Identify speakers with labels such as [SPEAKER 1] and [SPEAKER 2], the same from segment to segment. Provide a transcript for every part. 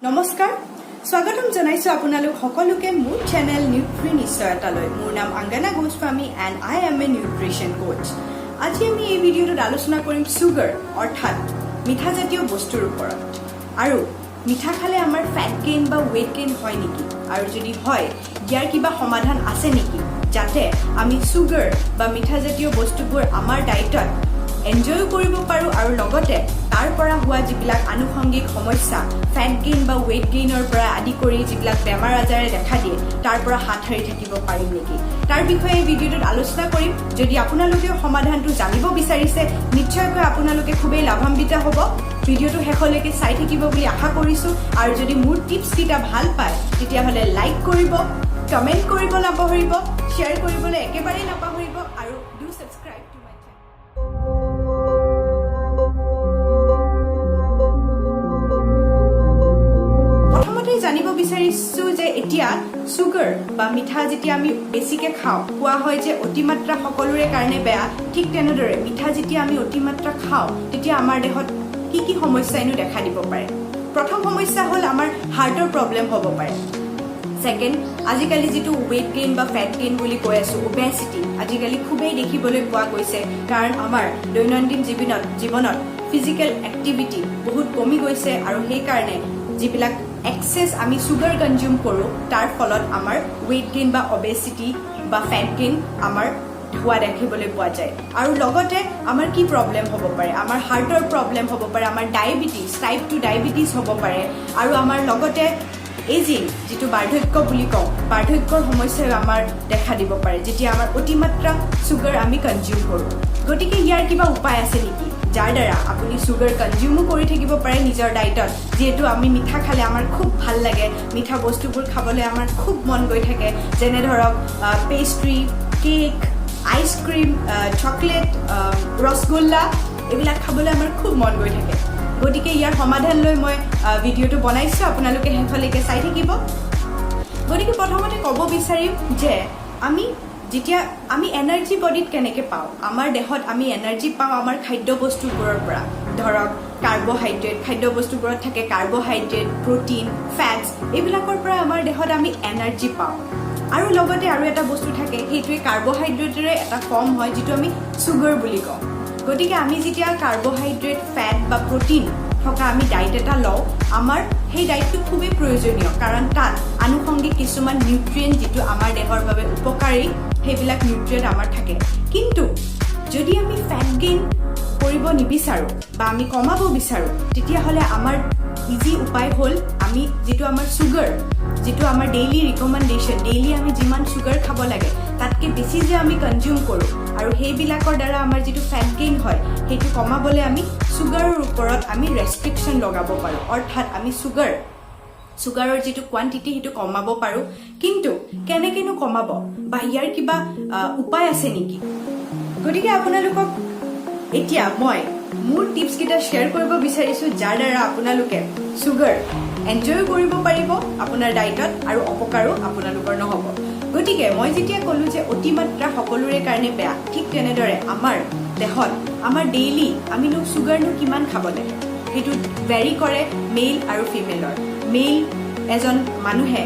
[SPEAKER 1] নমস্কাৰ স্বাগতম জনাইছো আপোনালোক সকলোকে মোৰ চেনেল নিউট্ৰি নিশ্চয়তালৈ মোৰ নাম Angana Goswami and I am a nutrition coach আজি আমি এই ভিডিঅ'টোত আলোচনা কৰিম সুগাৰ অৰ্থাৎ মিঠা জাতীয় বস্তুৰ ওপৰত আৰু মিঠা খালে আমাৰ ফ্যাট গেইন বা ওয়েট গেইন হয় নেকি আৰু যদি হয় ইয়াৰ কিবা সমাধান আছে নেকি যাতে আমি সুগাৰ বা মিঠা জাতীয় বস্তুবোৰ আমাৰ ডায়েটত এনজয় কৰিব পাৰো আৰু লগতে তাৰ পৰা হোৱা যিবিলাক আনুষংগিক সমস্যা ফ্যাট গেইন বা ওয়েট গেইনৰ পৰা আদি কৰি যিবিলাক বেমাৰ আজাৰে দেখা দিয়ে তাৰ পৰা হাত সাৰি থাকিব পাৰিম নেকি তাৰ বিষয়ে এই ভিডিঅ'টোত আলোচনা কৰিম যদি আপোনালোকে সমাধানটো জানিব বিচাৰিছে নিশ্চয়কৈ আপোনালোকে খুবেই লাভান্বিত হ'ব ভিডিঅ'টো শেষলৈকে চাই থাকিব বুলি আশা কৰিছো আৰু যদি মোৰ টিপছ কিটা ভাল পায় তেতিয়াহ'লে লাইক কৰিব কমেন্ট কৰিব নাপাহৰিব শ্বেয়াৰ কৰিবলৈ একেবাৰে নাপাহৰিব আৰু do subscribe to my channel জানিব বিচাৰিছো যে এতিয়া সুগাৰ বা মিঠা যেতিয়া আমি বেছিকে খাওঁ কোৱা হয় যে অতিমাত্ৰা সকলোৰে কাৰণে বেয়া ঠিক তেনেদৰে মিঠা যেতিয়া আমি অতিমাত্ৰা খাওঁ তেতিয়া আমাৰ দেহত কি কি সমস্যা এনো দেখা দিব পাৰে প্ৰথম সমস্যা হ'ল আমাৰ হাৰ্টৰ প্ৰব্লেম হ'ব পাৰে সেকেন্ড আজিকালি যেটো ওয়েট গেইন বা ফ্যাট গেইন বুলি কৈ আছো ওবেসিটি আজিকালি খুবেই দেখিবলৈ পোৱা গৈছে কাৰণ আমাৰ দৈনন্দিন জীৱনত ফিজিক্যাল এক্টিভিটি বহুত কমি গৈছে আৰু সেই কাৰণে যিবিলাক এক্সেস আমি সুগাৰ কনজিউম কৰো তাৰ ফলত আমাৰ ওয়েট গেইন বা ওবেসিটি বা ফ্যাট গেইন আমাৰ হোৱা দেখিবলৈ পোৱা যায় আৰু লগতে আমাৰ কি প্ৰব্লেম হ'ব পাৰে আমাৰ হাৰ্টৰ প্ৰব্লেম হ'ব পাৰে আমাৰ ডায়াবেটিস টাইপ 2 ডায়াবেটিস হ'ব পাৰে আৰু আমাৰ লগতে এজিং যেটো বাৰ্ধক্য বুলি কওঁ বাৰ্ধক্যৰ সমস্যাই আমাৰ দেখা দিব পাৰে যেতিয়া আমাৰ অতিমাত্ৰা সুগাৰ আমি কনজিউম কৰো গতিকে ইয়াৰ কিবা উপায় আছে নেকি যাৰ দ্বাৰা আপুনি সুগাৰ কনজিউম কৰি থাকিব পাৰে নিজৰ ডায়েটত যেটো আমি মিঠা খালে আমাৰ খুব ভাল লাগে মিঠা বস্তুবোৰ খাবলৈ আমাৰ খুব মন গৈ থাকে যেনে ধৰক পেস্ট্ৰি কেক আইসক্ৰীম চকলেট ৰসগোল্লা এইবিলাক খাবলৈ আমাৰ খুব মন গৈ থাকে গতিকে ইয়াৰ সমাধান লৈ মই ভিডিঅ'টো বনাইছো আপোনালোকে হেফালেকে চাই থাকিব গতিকে প্ৰথমতে ক'ব বিচাৰিম যে যেতিয়া আমি এনাৰ্জি বডিত কেনেকে পাওঁ আমাৰ দেহত আমি এনাৰ্জি পাওঁ আমাৰ খাদ্য বস্তুবোৰৰ পৰা ধৰক কাৰ্বোহাইড্ৰেট খাদ্য বস্তুবোৰত থাকে কাৰ্বোহাইড্ৰেট প্ৰটিন ফ্যাটস এইবিলাকৰ পৰা আমাৰ দেহত আমি এনাৰ্জি পাওঁ আৰু লগতে আৰু এটা বস্তু থাকে সেইটোৱে কাৰ্বোহাইড্ৰেটৰে এটা ফৰ্ম হয় যেটো আমি সুগাৰ বুলি কওঁ গতিকে আমি যেতিয়া কাৰ্বোহাইড্ৰেট ফ্যাট বা প্ৰটিন থকা আমি ডায়েট এটা লওঁ আমাৰ সেই ডায়েটটো খুবেই প্ৰয়োজনীয় কাৰণ তাত আনুষংগিক কিছুমান নিউট্ৰিয়েন্ট যেটো আমাৰ দেহৰ বাবে উপকাৰী সেইবিলাক নিউট্ৰিয়েন্ট আমাৰ থাকে কিন্তু যদি আমি ফ্যাট গেইন কৰিব নিবিচাৰো বা আমি কমাব বিচাৰো তেতিয়াহ'লে আমাৰ ইজি উপায় হ'ল আমি যেটো আমাৰ সুগাৰ যেটো আমাৰ ডেইলি ৰিকমেন্ডেশন ডেইলি আমি যিমান সুগাৰ খাব লাগে তাতকে বেছি যে আমি কনজিউম কৰো আৰু সেইবিলাকৰ দ্বাৰা আমাৰ যেটো ফ্যাট গেইন হয় সেইটো কমাবলৈ আমি সুগাৰৰ ওপৰত আমি ৰেষ্ট্ৰিকশন লগাব পাৰো অৰ্থাৎ আমি সুগাৰৰ যেটো কোৱান্টিটি হেতু কমাব পাৰো কিন্তু কেনেকেনো কমাব বা ইয়াৰ কিবা উপায় আছে নেকি গতিকে আপোনালোকক এতিয়া মই মোৰ টিপছ কিটা শেয়াৰ কৰিব বিচাৰিছো যাৰ দ্বাৰা আপোনালোকে সুগাৰ এনজয় কৰিব পাৰিব আপোনাৰ ডায়েটত আৰু অপকাৰো আপোনালোকৰ নহব গতিকে মই যেতিয়া ক'লো যে অতিমাত্ৰা সকলোৰে কাৰণে বেয়া ঠিক তেনেদৰে আমাৰ দেহত আমাৰ ডেইলি আমিনো সুগাৰনো কিমান খাব লাগে হেতু ভেৰি কৰে মেল আৰু ফিমেলৰ মেল এজন মানুহে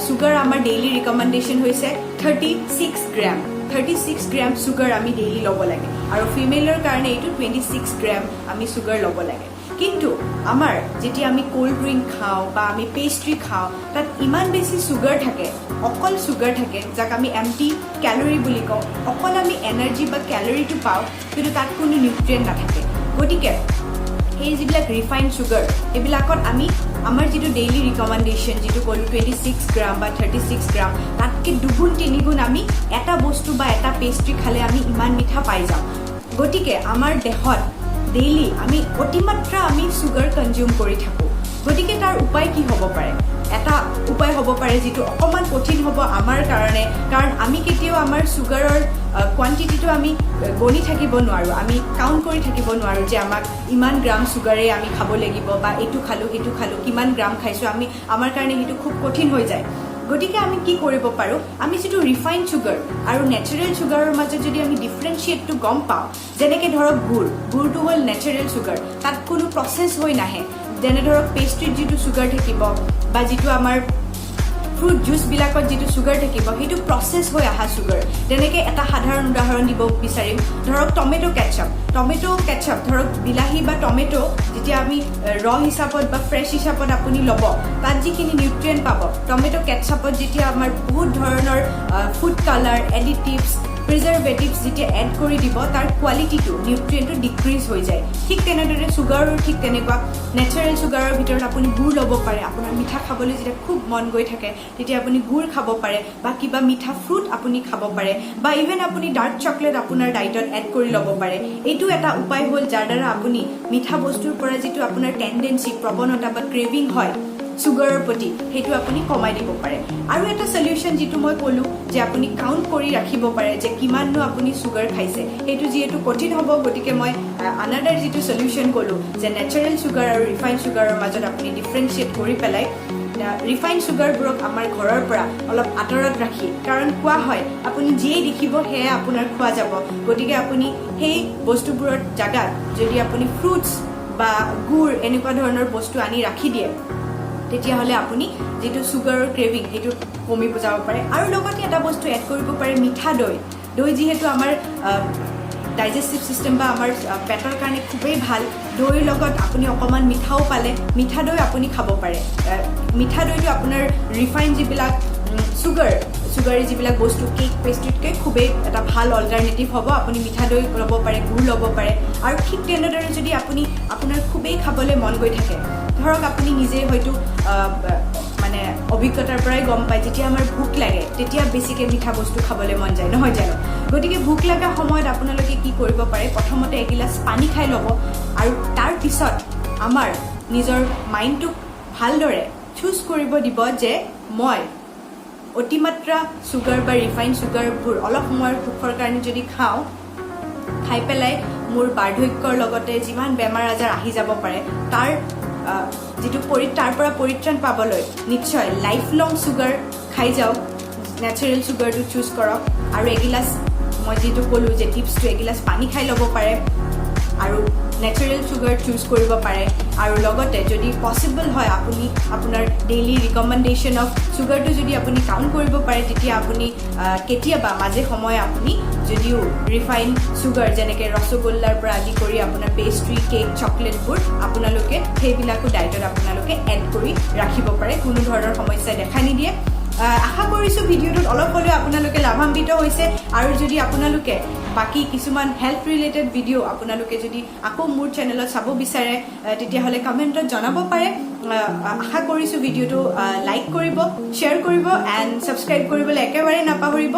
[SPEAKER 1] সুগাৰ আমাৰ ডেইলি ৰিকমেন্ডেশন হৈছে 36 গ্ৰাম সুগাৰ আমি ডেইলি ল'ব লাগে আৰু ফিমেলৰ কাৰণে এইটো 26 গ্ৰাম আমি সুগাৰ ল'ব লাগে কিন্তু আমাৰ যেতিয়া আমি কোল্ড ড্ৰিংক খাওঁ বা আমি পেস্ট্ৰি খাওঁ তাত ইমান বেছি সুগাৰ থাকে অকল সুগাৰ থাকে যাক আমি এমটি ক্যালোৰি বুলি কওঁ অকল আমি এনাৰ্জি বা ক্যালোৰিটো পাওঁ কিন্তু তাত কোনো নিউট্ৰিয়েন্ট নাথাকে গতিকে এই যিবিলাক ৰিফাইন্ড সুগাৰ এইবিলাকত আমি আমাৰ যেটো ডেইলি ৰিকমেন্ডেশন যেটো ক'লো 26 গ্ৰাম বা 36 গ্ৰাম তাতকে দুগুণ তিনিগুণ আমি এটা বস্তু বা এটা পেস্ট্ৰি খালে আমি ইমান মিঠা পাই যাওঁ গতিকে আমাৰ দেহত ডেইলি আমি অতিমাত্ৰা আমি সুগাৰ কনজিউম কৰি থাকো গতিকে তাৰ উপায় কি হ'ব পাৰে এটা উপায় হ'ব পাৰে যেটো অকমান কঠিন হ'ব আমাৰ কাৰণে কাৰণ আমি কেতিয়াও আমাৰ সুগাৰৰ কোৱান্টিটিটো আমি গণি থাকিব নোৱাৰো আমি কাউন্ট কৰি থাকিব নোৱাৰো যে আমাক ইমান গ্ৰাম সুগাৰে আমি খাব লাগিব বা এটো খালো হেতু খালো কিমান গ্ৰাম খাইছো আমি আমাৰ কাৰণে হেতু খুব কঠিন হৈ যায় গতিকে আমি কি কৰিব পাৰো আমি যেটো ৰিফাইন্ড সুগাৰ আৰু নেচাৰেল সুগাৰৰ মাজত যদি আমি ডিফাৰেন্সিয়েটটো গম পাওঁ যেনেকৈ ধৰক গুড়টো হ'ল নেচাৰেল সুগাৰ তাত কোনো প্ৰসেস হৈ নাহে যেনে ধৰক পেষ্ট্ৰিত যিটো চুগাৰ থাকিব বা যিটো আমাৰ ফ্ৰুট জুচবিলাকত যিটো চুগাৰ থাকিব সেইটো প্ৰচেছ হৈ অহা চুগাৰ যেনেকৈ এটা সাধাৰণ উদাহৰণ দিব বিচাৰিম ধৰক টমেটো কেটচাপ ধৰক বিলাহী বা টমেটো যেতিয়া আমি ৰ হিচাপত বা ফ্ৰেছ হিচাপত আপুনি ল'ব তাত যিখিনি নিউট্ৰিয়েণ্ট পাব টমেটো কেটচাপত যেতিয়া আমাৰ বহুত ধৰণৰ ফুড কালাৰ এডিটিভছ প্ৰিজাৰ্ভেটিভছ যেতিয়া এড কৰি দিব তাৰ কোৱালিটিটো নিউট্ৰিয়েণ্টটো ডিক্ৰিজ হৈ যায় ঠিক তেনেদৰে চুগাৰো ঠিক তেনেকুৱা নেচাৰেল চুগাৰৰ ভিতৰত আপুনি গুড় ল'ব পাৰে আপোনাৰ মিঠা খাবলৈ যেতিয়া খুব মন গৈ থাকে তেতিয়া আপুনি গুড় খাব পাৰে বা কিবা মিঠা ফ্ৰুট আপুনি খাব পাৰে বা ইভেন আপুনি ডাৰ্ক চকলেট আপোনাৰ ডায়েটত এড কৰি ল'ব পাৰে এইটো এটা উপায় হ'ল যাৰ দ্বাৰা আপুনি মিঠা বস্তুৰ পৰা যিটো আপোনাৰ টেণ্ডেঞ্চি প্ৰৱণতা বা ক্ৰেভিং হয় চুগাৰৰ প্ৰতি সেইটো আপুনি কমাই দিব পাৰে আৰু এটা সলিউশ্যন যিটো মই ক'লোঁ যে আপুনি কাউণ্ট কৰি ৰাখিব পাৰে যে কিমাননো আপুনি চুগাৰ খাইছে সেইটো যিহেতু কঠিন হ'ব গতিকে মই আনাডাৰ যিটো সলিউশ্যন ক'লোঁ যে নেচাৰেল চুগাৰ আৰু ৰিফাইন চুগাৰৰ মাজত আপুনি ডিফাৰেঞ্চিয়েট কৰি পেলাই ৰিফাইন চুগাৰবোৰক আমাৰ ঘৰৰ পৰা অলপ আঁতৰত ৰাখি কাৰণ কোৱা হয় আপুনি যিয়েই দেখিব সেয়া আপোনাৰ খোৱা যাব গতিকে আপুনি সেই বস্তুবোৰৰ জাগাত যদি আপুনি ফ্ৰুটছ বা গুড় এনেকুৱা ধৰণৰ বস্তু আনি ৰাখি দিয়ে তেতিয়াহ'লে আপুনি যিটো চুগাৰৰ ক্ৰেভিং সেইটো কমি যাব পাৰে আৰু লগতে এটা বস্তু এড কৰিব পাৰে মিঠা দৈ যিহেতু আমাৰ ডাইজেষ্টিভ ছিষ্টেম বা আমাৰ পেটৰ কাৰণে খুবেই ভাল দৈৰ লগত আপুনি অকণমান মিঠাও পালে মিঠা দৈ আপুনি খাব পাৰে মিঠা দৈটো আপোনাৰ ৰিফাইন যিবিলাক চুগাৰী যিবিলাক বস্তু কেক পেষ্ট্ৰিতকৈ খুবেই এটা ভাল অল্টাৰনেটিভ হ'ব আপুনি মিঠা দৈ ল'ব পাৰে গুড় ল'ব পাৰে আৰু ঠিক তেনেদৰে যদি আপুনি আপোনাৰ খুবেই খাবলৈ মন গৈ থাকে ধৰক আপুনি নিজে হয়তো মানে অভিজ্ঞতাৰ পৰাই গম পায় যেতিয়া আমাৰ ভোক লাগে তেতিয়া বেছিকৈ মিঠা বস্তু খাবলৈ মন যায় নহয় জানো গতিকে ভোক লগা সময়ত আপোনালোকে কি কৰিব পাৰে প্ৰথমতে এগিলাচ পানী খাই ল'ব আৰু তাৰপিছত আমাৰ নিজৰ মাইণ্ডটোক ভালদৰে চুজ কৰিব দিব যে মই অতিমাত্ৰা চুগাৰ বা ৰিফাইন চুগাৰবোৰ অলপ সময়ৰ সুখৰ কাৰণে যদি খাই পেলাই মোৰ বাৰ্ধক্যৰ লগতে যিমান বেমাৰ আজাৰ আহি যাব পাৰে তাৰ পৰা পৰিত্ৰাণ পাবলৈ নিশ্চয় লাইফ লং চুগাৰ খাই যাওক নেচাৰেল চুগাৰটো চুজ কৰক আৰু এগিলাচ মই যিটো ক'লোঁ যে টিপছটো এগিলাচ পানী খাই ল'ব পাৰে আৰু নেচাৰেল চুগাৰ চুজ কৰিব পাৰে আৰু লগতে যদি পচিবল হয় আপুনি আপোনাৰ ডেইলি ৰিকমেণ্ডেশ্যন অফ চুগাৰটো যদি আপুনি কাউণ্ট কৰিব পাৰে তেতিয়া আপুনি কেতিয়াবা মাজে সময়ে আপুনি যদিও ৰিফাইন চুগাৰ যেনেকৈ ৰসগোল্লাৰ পৰা আদি কৰি আপোনাৰ পেষ্ট্ৰি কেক চকলেটবোৰ আপোনালোকে সেইবিলাকো ডায়েটত আপোনালোকে এড কৰি ৰাখিব পাৰে কোনো ধৰণৰ সমস্যাই দেখা নিদিয়ে আশা কৰিছোঁ ভিডিঅ'টোত অলপ হ'লেও আপোনালোকে লাভান্বিত হৈছে আৰু যদি আপোনালোকে বাকী কিছুমান হেল্থ ৰিলেটেড ভিডিঅ' আপোনালোকে যদি আকৌ মোৰ চেনেলত চাব বিচাৰে তেতিয়াহ'লে কমেণ্টত জনাব পাৰে আশা কৰিছোঁ ভিডিঅ'টো লাইক কৰিব শ্বেয়াৰ কৰিব এণ্ড ছাবস্ক্ৰাইব কৰিবলৈ একেবাৰে নাপাহৰিব